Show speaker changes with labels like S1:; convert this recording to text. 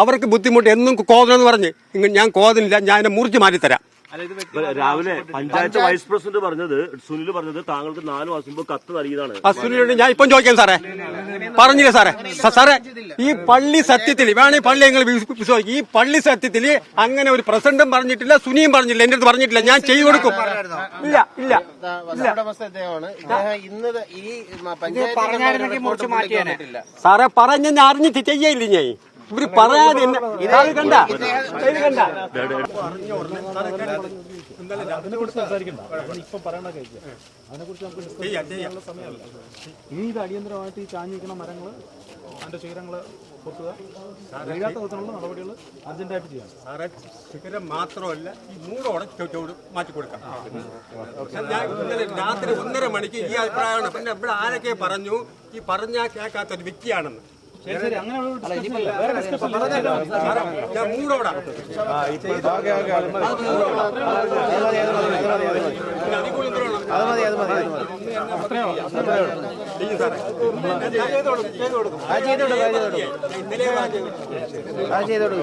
S1: അവർക്ക് ബുദ്ധിമുട്ട് എന്നും കോതനെന്ന് പറഞ്ഞ് ഞാൻ കോതനില്ല, ഞാൻ എന്നെ മുറിച്ച് മാറ്റിത്തരാം.
S2: രാവിലെ പഞ്ചായത്ത് വൈസ് പ്രസിഡന്റ് പറഞ്ഞത്, സുനിൽ പറഞ്ഞത് താങ്കൾക്ക് 4 മാസം മുമ്പ് കത്ത് നൽകിയതാണ്.
S1: സുനിലോട് ഞാൻ ഇപ്പം ചോദിക്കാം സാറേ, പറഞ്ഞില്ല സാറേ. സാറേ ഈ പള്ളി സത്യത്തിൽ വേണേ പള്ളി നിങ്ങൾ വിശ്വസിക്കും, ഈ പള്ളി സത്യത്തിൽ അങ്ങനെ ഒരു പ്രസിഡന്റും പറഞ്ഞിട്ടില്ല, സുനിയും പറഞ്ഞില്ല, എന്റെ അടുത്ത് പറഞ്ഞിട്ടില്ല. ഞാൻ ചെയ്തു കൊടുക്കും. ഇല്ല ഇല്ല സാറേ, പറഞ്ഞ ഞാൻ അറിഞ്ഞിട്ട് ചെയ്യയില്ല. ഞാൻ ഇവര് പറയാതെ കണ്ട
S3: ഇനി ഇത് അടിയന്തരമായിട്ട് ഈ ചാഞ്ഞിരിക്കുന്ന മരങ്ങള്, അതിന്റെ ശിഖരങ്ങള് പൊക്കുക, വീഴാത്ത വിധത്തിലുള്ള നടപടികൾ അർജന്റായിട്ട് ചെയ്യാം.
S1: സാറേ ശിഖരം മാത്രമല്ല, ഈ മൂടോടെ മാറ്റി കൊടുക്കാം. ഞാൻ ഇന്നലെ രാത്രി 1:30 മണിക്ക് ഈ അഭിപ്രായമാണ്. പിന്നെ ഇവിടെ ആരൊക്കെ പറഞ്ഞു ഈ പറഞ്ഞാൽ കേൾക്കാത്തൊരു വ്യക്തിയാണെന്ന്.
S3: ശരി, അങ്ങനെയുള്ള
S1: ഞാൻ മൂടോടാ
S4: ചെയ്തോളൂ.